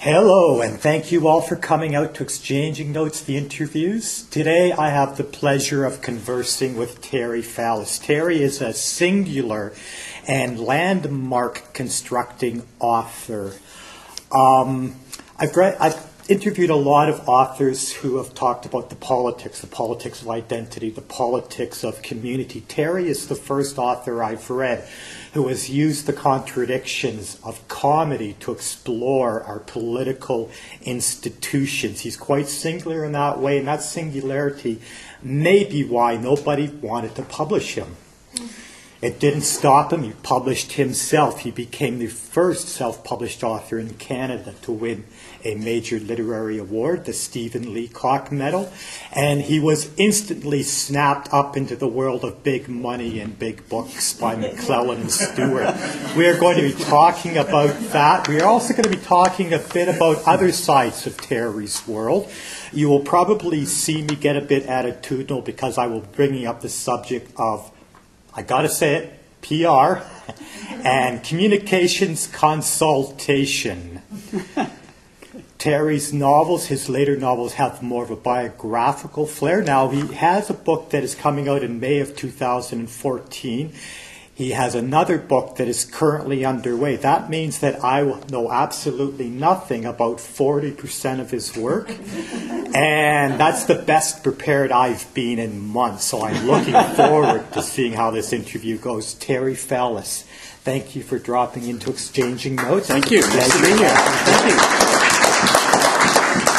Hello, and thank you all for coming out to Exchanging Notes, the interviews. Today I have the pleasure of conversing with Terry Fallis. Terry is a singular and landmark constructing author. I've interviewed a lot of authors who have talked about the politics of identity, the politics of community. Terry is the first author I've read who has used the contradictions of comedy to explore our political institutions. He's quite singular in that way, and that singularity may be why nobody wanted to publish him. It didn't stop him. He published himself. He became the first self-published author in Canada to win a major literary award, the Stephen Leacock Medal, and he was instantly snapped up into the world of big money and big books by McClelland and Stewart. We are going to be talking about that. We are also going to be talking a bit about other sides of Terry's world. You will probably see me get a bit attitudinal because I will be bringing up the subject of, I got to say it, PR and communications consultation. Terry's novels, his later novels, have more of a biographical flair. Now, he has a book that is coming out in May of 2014. He has another book that is currently underway. That means that I will know absolutely nothing about 40% of his work. And that's the best prepared I've been in months. So I'm looking forward to seeing how this interview goes. Terry Fallis, thank you for dropping into Exchanging Notes. Thank you. Nice to be here. Thank you.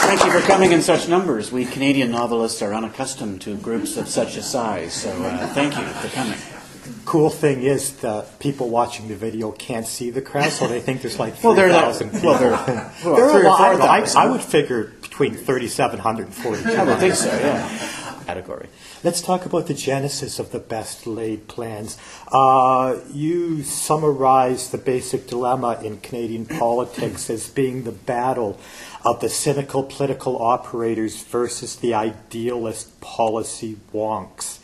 Thank you for coming in such numbers. We Canadian novelists are unaccustomed to groups of such a size. So thank you for coming. Cool thing is the people watching the video can't see the crowd, so they think there's like 3,000 people. There are a lot. I would figure between 3,700 and 4,200. I would think so, yeah. Category. Let's talk about the genesis of the best laid plans. You summarize the basic dilemma in Canadian politics as being the battle of the cynical political operators versus the idealist policy wonks.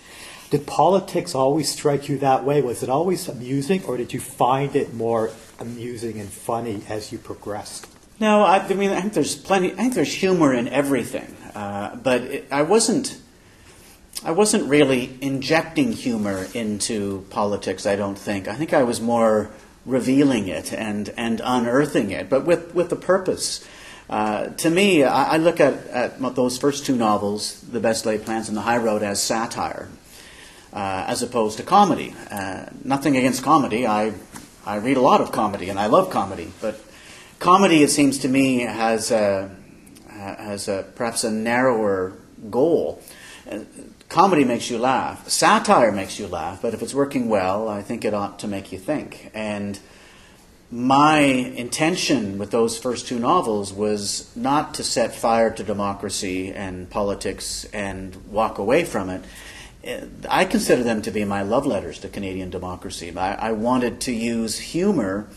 Did politics always strike you that way? Was it always amusing, or did you find it more amusing and funny as you progressed? No, I think there's plenty. I think there's humor in everything, but I wasn't really injecting humor into politics. I don't think. I think I was more revealing it and unearthing it, but with a purpose. To me, I look at those first two novels, The Best Laid Plans and The High Road, as satire. As opposed to comedy. Nothing against comedy. I read a lot of comedy, and I love comedy. But comedy, it seems to me, has perhaps a narrower goal. Comedy makes you laugh. Satire makes you laugh, but if it's working well, I think it ought to make you think. And my intention with those first two novels was not to set fire to democracy and politics and walk away from it. I consider them to be my love letters to Canadian democracy. I wanted to use humor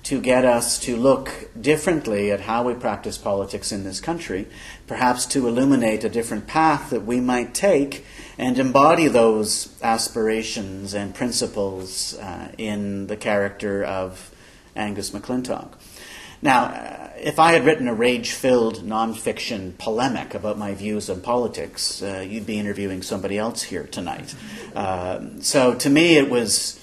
to get us to look differently at how we practice politics in this country, perhaps to illuminate a different path that we might take and embody those aspirations and principles in the character of Angus McClintock. Now, if I had written a rage-filled nonfiction polemic about my views on politics, you'd be interviewing somebody else here tonight. So to me, it was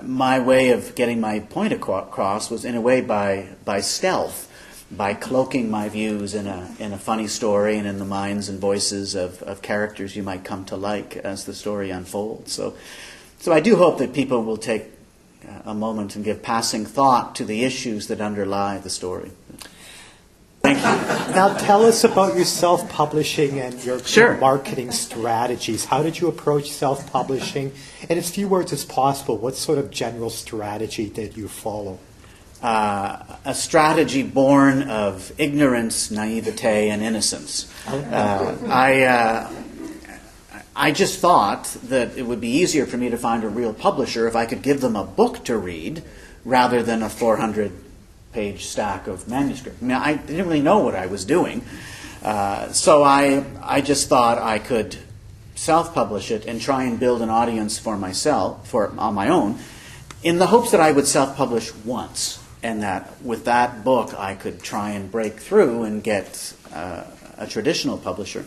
my way of getting my point across was in a way by stealth, by cloaking my views in a funny story and in the minds and voices of characters you might come to like as the story unfolds. So I do hope that people will take a moment and give passing thought to the issues that underlie the story. Thank you. Now tell us about your self-publishing and your marketing strategies. How did you approach self-publishing? In as few words as possible, what sort of general strategy did you follow? A strategy born of ignorance, naivete, and innocence. I just thought that it would be easier for me to find a real publisher if I could give them a book to read rather than a 400-page stack of manuscript. I mean, I didn't really know what I was doing, so I just thought I could self-publish it and try and build an audience for myself, on my own, in the hopes that I would self-publish once. and that with that book I could try and break through and get a traditional publisher.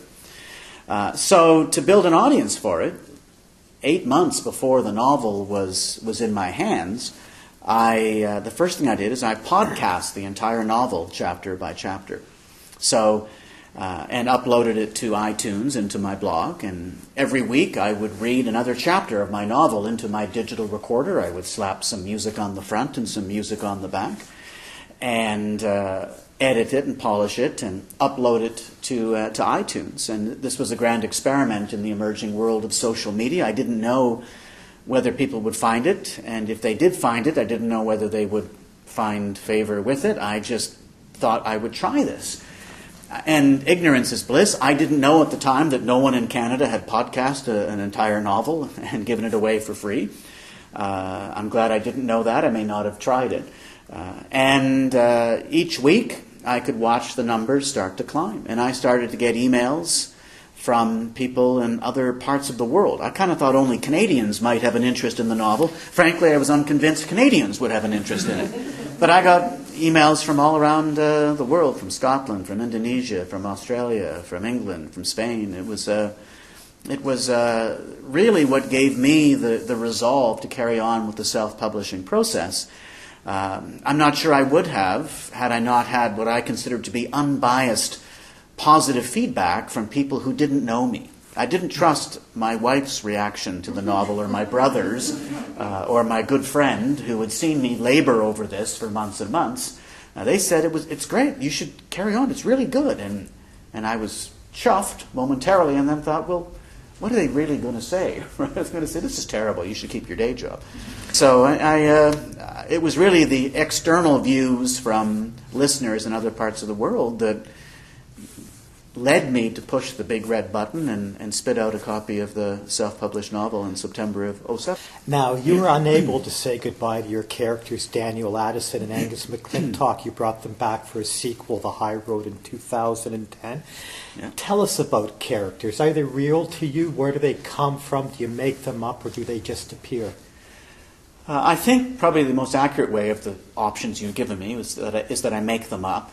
So to build an audience for it, 8 months before the novel was in my hands, the first thing I did is I podcast the entire novel chapter by chapter. So, and uploaded it to iTunes into my blog. And every week I would read another chapter of my novel into my digital recorder. I would slap some music on the front and some music on the back, and edit it and polish it and upload it to iTunes. And this was a grand experiment in the emerging world of social media. I didn't know whether people would find it, and if they did find it, I didn't know whether they would find favor with it. I just thought I would try this. And ignorance is bliss. I didn't know at the time that no one in Canada had podcast an entire novel and given it away for free. I'm glad I didn't know that. I may not have tried it. And each week I could watch the numbers start to climb. And I started to get emails from people in other parts of the world. I kind of thought only Canadians might have an interest in the novel. Frankly, I was unconvinced Canadians would have an interest in it. But I got emails from all around the world, from Scotland, from Indonesia, from Australia, from England, from Spain. It was really what gave me the resolve to carry on with the self-publishing process. I'm not sure I would have had I not had what I considered to be unbiased positive feedback from people who didn't know me. I didn't trust my wife's reaction to the novel, or my brother's, or my good friend who had seen me labor over this for months and months. They said it's great, you should carry on, it's really good. And I was chuffed momentarily, and then thought, well, what are they really going to say? I was going to say, this is terrible, you should keep your day job. So it was really the external views from listeners in other parts of the world that led me to push the big red button and spit out a copy of the self-published novel in September of 2007. Now, you were unable to say goodbye to your characters, Daniel Addison and Angus McClintock. You brought them back for a sequel, The High Road, in 2010. Yeah. Tell us about characters. Are they real to you? Where do they come from? Do you make them up, or do they just appear? I think probably the most accurate way of the options you've given me is that I make them up.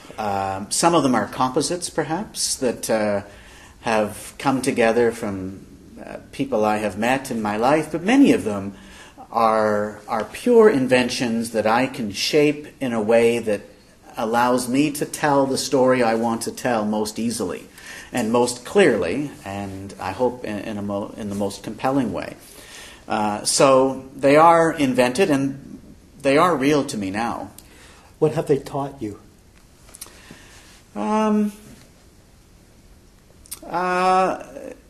Some of them are composites, perhaps, that have come together from people I have met in my life, but many of them are pure inventions that I can shape in a way that allows me to tell the story I want to tell most easily and most clearly, and I hope in the most compelling way. So they are invented, and they are real to me now. What have they taught you?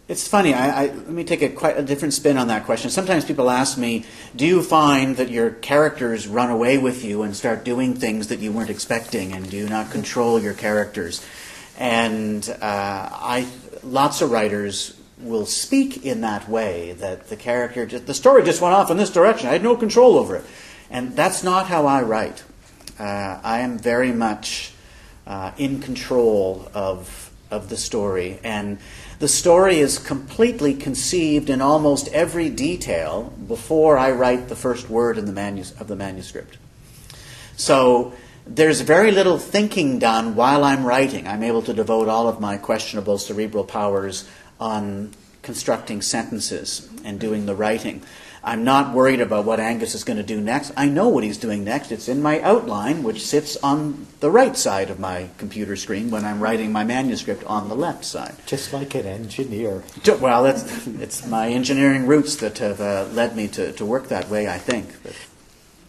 It's funny. Let me take quite a different spin on that question. Sometimes people ask me, do you find that your characters run away with you and start doing things that you weren't expecting, and do you not control your characters? And lots of writers will speak in that way, that the story just went off in this direction. I had no control over it. And that's not how I write. I am very much in control of the story. And the story is completely conceived in almost every detail before I write the first word in the manuscript. So there's very little thinking done while I'm writing. I'm able to devote all of my questionable cerebral powers on constructing sentences and doing the writing. I'm not worried about what Angus is going to do next. I know what he's doing next. It's in my outline, which sits on the right side of my computer screen when I'm writing my manuscript on the left side. Just like an engineer. Well, it's my engineering roots that have led me to work that way, I think. But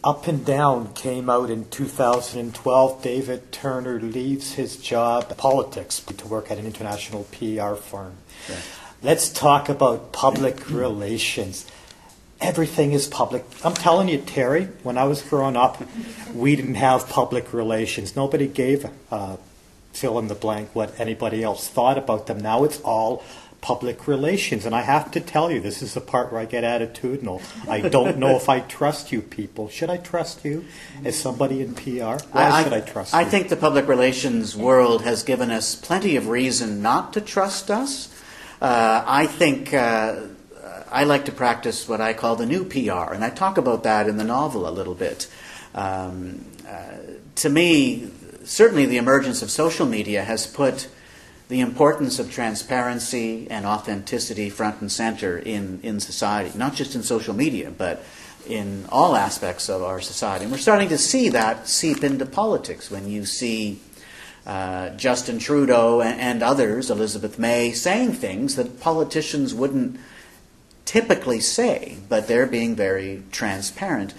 Up and Down came out in 2012. David Turner leaves his job, politics, to work at an international PR firm. Yeah. Let's talk about public relations. Everything is public. I'm telling you, Terry, when I was growing up, we didn't have public relations. Nobody gave fill in the blank what anybody else thought about them. Now it's all public relations. And I have to tell you, this is the part where I get attitudinal. I don't know if I trust you people. Should I trust you as somebody in PR? Why should I trust you? I think the public relations world has given us plenty of reason not to trust us. I think I like to practice what I call the new PR, and I talk about that in the novel a little bit. To me, certainly the emergence of social media has put the importance of transparency and authenticity front and center in society, not just in social media, but in all aspects of our society. And we're starting to see that seep into politics when you see Justin Trudeau and others, Elizabeth May, saying things that politicians wouldn't typically say, but they're being very transparent.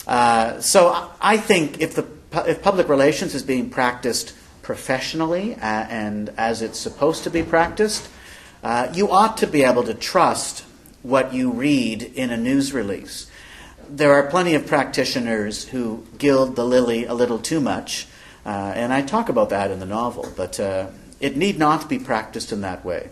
So I think if public relations is being practiced professionally and as it's supposed to be practiced, you ought to be able to trust what you read in a news release. There are plenty of practitioners who gild the lily a little too much, and I talk about that in the novel, but it need not be practiced in that way.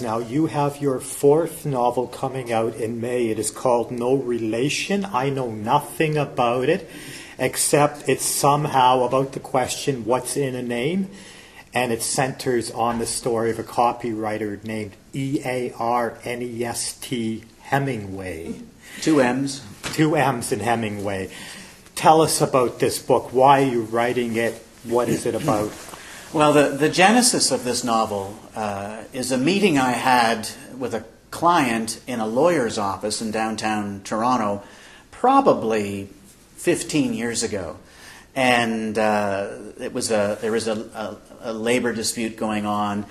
Now you have your 4th novel coming out in May. It is called No Relation. I know nothing about it, except it's somehow about the question, what's in a name? And it centers on the story of a copywriter named E-A-R-N-E-S-T Hemingway. 2 M's. 2 M's in Hemingway. Tell us about this book. Why are you writing it? What is it about? Well, the genesis of this novel is a meeting I had with a client in a lawyer's office in downtown Toronto probably 15 years ago. And there was a labor dispute going on,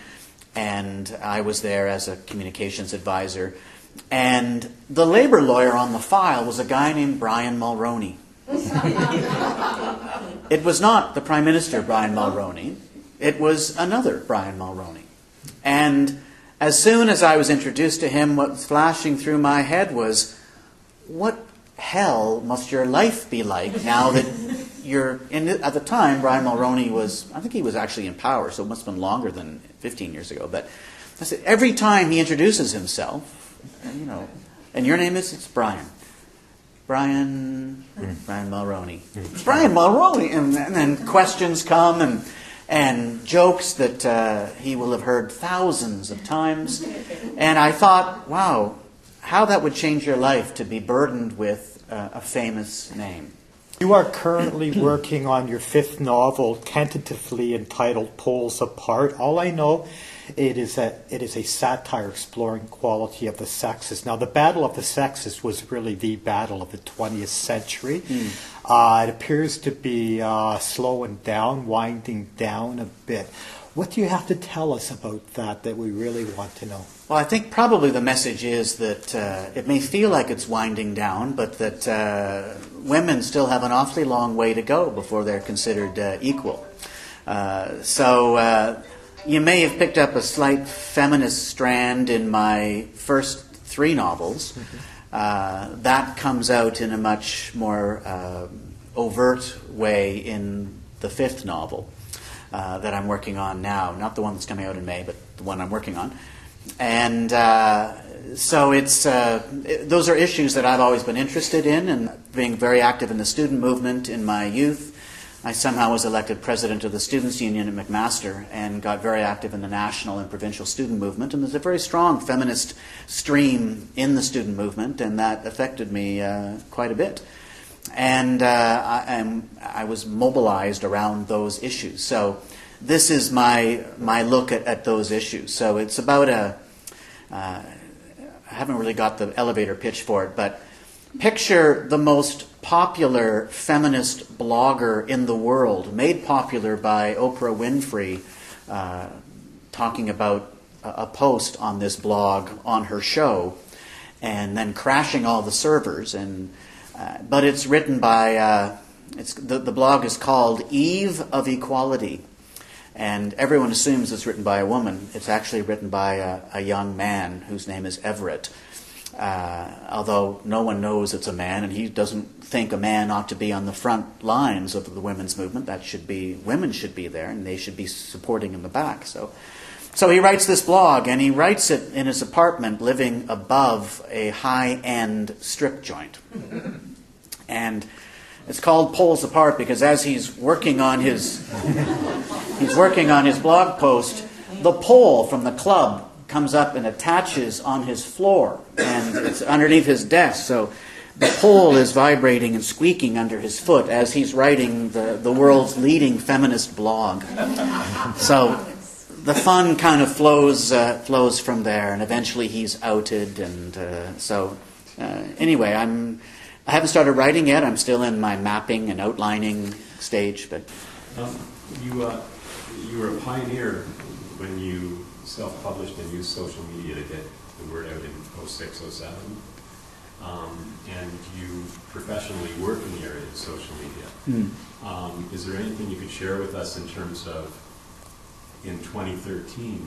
and I was there as a communications advisor. And the labor lawyer on the file was a guy named Brian Mulroney. It was not the Prime Minister, Brian Mulroney. It was another Brian Mulroney. And as soon as I was introduced to him, what was flashing through my head was, what hell must your life be like now that you're in it? At the time, Brian Mulroney I think he was actually in power, so it must have been longer than 15 years ago. But I said, every time he introduces himself, and your name is, it's Brian. Brian Mulroney. Brian Mulroney. And then questions come and jokes that he will have heard thousands of times. And I thought, wow, how that would change your life to be burdened with a famous name. You are currently working on your 5th novel, tentatively entitled Poles Apart. All I know, it is a satire exploring quality of the sexes. Now, the battle of the sexes was really the battle of the 20th century. It appears to be slowing down, winding down a bit. What do you have to tell us about that we really want to know? Well, I think probably the message is that it may feel like it's winding down, but that women still have an awfully long way to go before they're considered equal. So you may have picked up a slight feminist strand in my first 3 novels. That comes out in a much more overt way in the 5th novel that I'm working on now. Not the one that's coming out in May, but the one I'm working on. And so those are issues that I've always been interested in, and being very active in the student movement in my youth. I somehow was elected president of the Students' Union at McMaster and got very active in the national and provincial student movement. And there's a very strong feminist stream in the student movement, and that affected me quite a bit. And I was mobilized around those issues. So this is my look at those issues. So it's about I haven't really got the elevator pitch for it, but picture the most popular feminist blogger in the world, made popular by Oprah Winfrey, talking about a post on this blog on her show, and then crashing all the servers. But it's written by the blog is called Eve of Equality, and everyone assumes it's written by a woman. It's actually written by a young man whose name is Everett. Although no one knows it's a man, and he doesn't think a man ought to be on the front lines of the women's movement. Women should be there, and they should be supporting in the back. So he writes this blog, and he writes it in his apartment, living above a high-end strip joint. And it's called Poles Apart because as he's working on his blog post, the pole from the club comes up and attaches on his floor, and it's underneath his desk. So the pole is vibrating and squeaking under his foot as he's writing the world's leading feminist blog. So the fun kind of flows from there, and eventually he's outed. And anyway, I haven't started writing yet. I'm still in my mapping and outlining stage. But you were a pioneer when you self-published and used social media to get the word out in 06, 07. And you professionally work in the area of social media. Is there anything you could share with us in terms of, in 2013,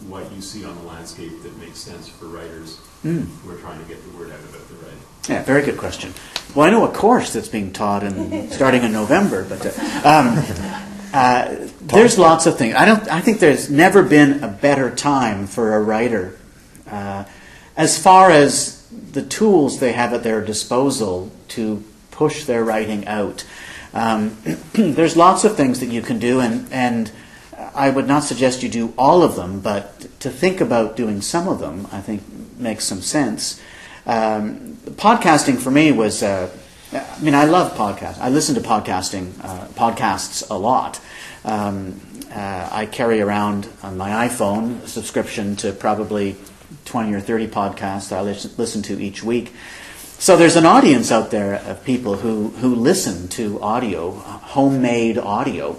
what you see on the landscape that makes sense for writers who are trying to get the word out about their writing? Yeah, very good question. Well, I know a course that's being taught starting in November, but there's lots of things. I think there's never been a better time for a writer, as far as the tools they have at their disposal to push their writing out. There's lots of things that you can do, and I would not suggest you do all of them, but to think about doing some of them, I think, makes some sense. Podcasting for me was, I love podcasts. I listen to podcasts a lot. I carry around on my iPhone a subscription to probably 20 or 30 podcasts that I listen to each week. So there's an audience out there of people who listen to audio, homemade audio.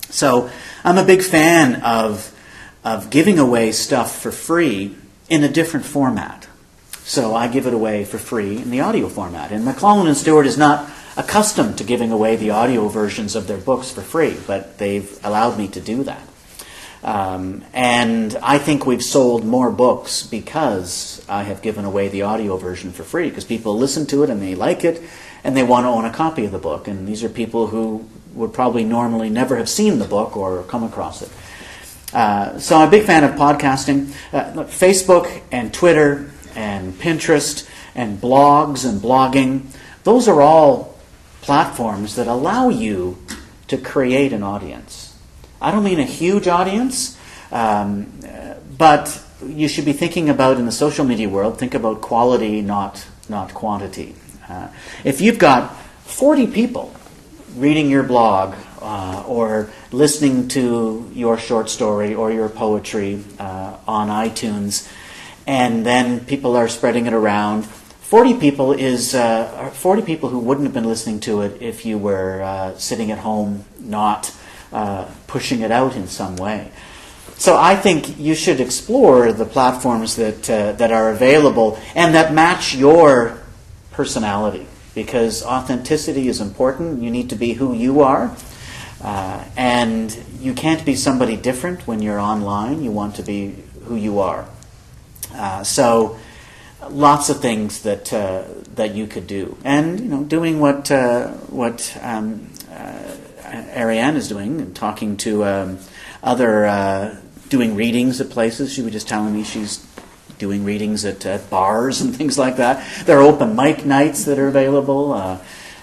So I'm a big fan of giving away stuff for free in a different format. So I give it away for free in the audio format. And McClelland and Stewart is not accustomed to giving away the audio versions of their books for free, but they've allowed me to do that. And I think we've sold more books because I have given away the audio version for free, because people listen to it and they like it and they want to own a copy of the book. And these are people who would probably normally never have seen the book or come across it. So I'm a big fan of podcasting. Facebook and Twitter and Pinterest and blogs and blogging, those are all platforms that allow you to create an audience. I don't mean a huge audience, but you should be thinking about, in the social media world, think about quality, not quantity. If you've got 40 people reading your blog or listening to your short story or your poetry on iTunes, and then people are spreading it around, 40 people is 40 people who wouldn't have been listening to it if you were sitting at home not pushing it out in some way. So I think you should explore the platforms that are available and that match your personality, because authenticity is important. You need to be who you are, and you can't be somebody different when you're online. You want to be who you are. So lots of things that you could do, and doing what Ariane is doing, and talking to other, doing readings at places. She was just telling me she's doing readings at bars and things like that. There are open mic nights that are available,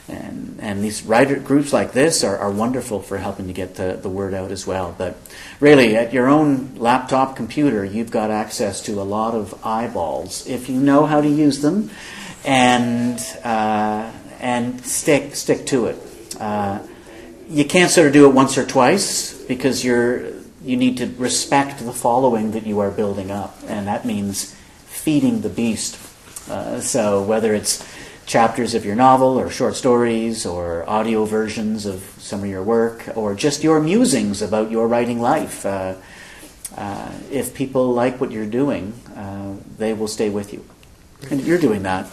and these writer groups like this are wonderful for helping to get the word out as well. But really, at your own laptop computer, you've got access to a lot of eyeballs if you know how to use them, and stick to it. You can't sort of do it once or twice, because you need to respect the following that you are building up, and that means feeding the beast. So whether it's chapters of your novel or short stories or audio versions of some of your work or just your musings about your writing life, if people like what you're doing, they will stay with you. And you're doing that.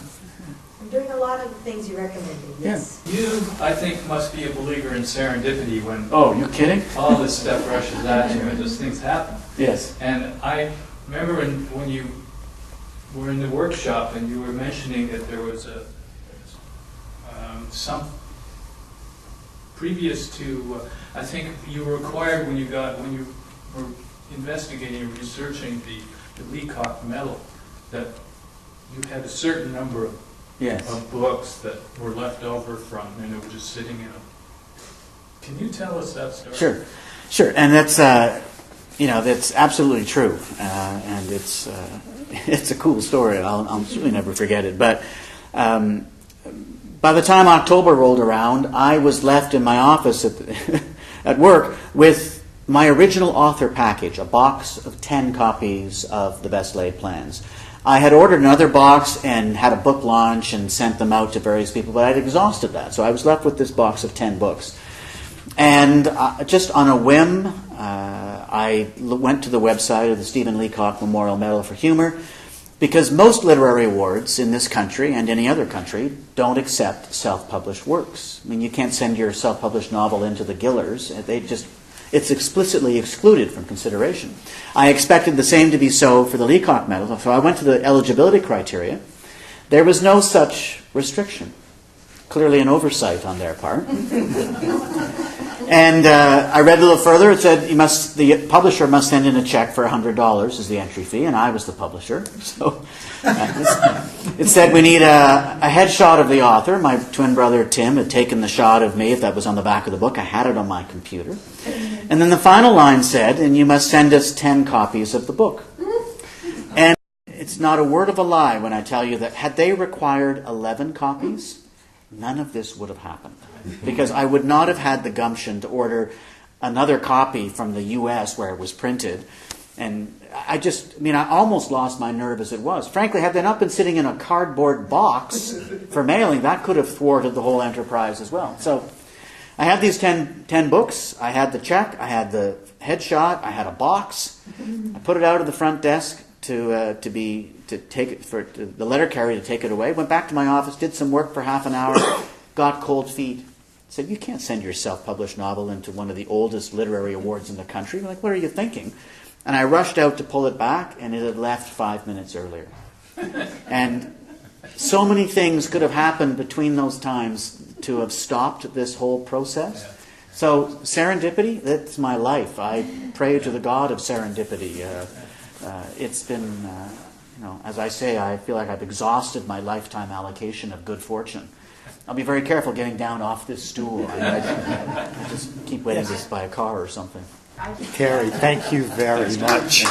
Doing a lot of the things you recommended, yes. Yeah. You, I think, must be a believer in serendipity when Oh, you kidding? all this stuff rushes at you and just things happen. Yes. And I remember when you were in the workshop and you were mentioning that there was some previous to, I think you were required when you were investigating or researching the Leacock Medal, that you had a certain number of Yes. of books that were left over from, and it was just sitting in a... Can you tell us that story? Sure, and that's that's absolutely true, and it's a cool story. I'll certainly never forget it. But By the time October rolled around, I was left in my office at work with my original author package, a box of 10 copies of the Best Laid Plans. I had ordered another box and had a book launch and sent them out to various people, but I'd exhausted that. So I was left with this box of 10 books. And just on a whim, I went to the website of the Stephen Leacock Memorial Medal for Humour, because most literary awards in this country and any other country don't accept self-published works. I mean, you can't send your self-published novel into the Gillers. It's explicitly excluded from consideration. I expected the same to be so for the Leacock Medal, so I went to the eligibility criteria. There was no such restriction. Clearly an oversight on their part. And I read a little further. It said the publisher must send in a check for $100 as the entry fee, and I was the publisher. So it said we need a headshot of the author. My twin brother Tim had taken the shot of me that was on the back of the book. I had it on my computer. And then the final line said, and you must send us 10 copies of the book. And it's not a word of a lie when I tell you that had they required 11 copies, none of this would have happened. Because I would not have had the gumption to order another copy from the U.S. where it was printed. And I almost lost my nerve as it was. Frankly, had they not been sitting in a cardboard box for mailing, that could have thwarted the whole enterprise as well. So I had these 10 books. I had the check. I had the headshot. I had a box. I put it out of the front desk to take it for the letter carrier to take it away. Went back to my office, did some work for half an hour, got cold feet. Said, you can't send your self-published novel into one of the oldest literary awards in the country. I'm like, what are you thinking? And I rushed out to pull it back, and it had left 5 minutes earlier. And so many things could have happened between those times to have stopped this whole process. So serendipity, that's my life. I pray to the God of serendipity. It's been, as I say, I feel like I've exhausted my lifetime allocation of good fortune. I'll be very careful getting down off this stool. I just keep waiting to buy a car or something. Terry, thank you very much.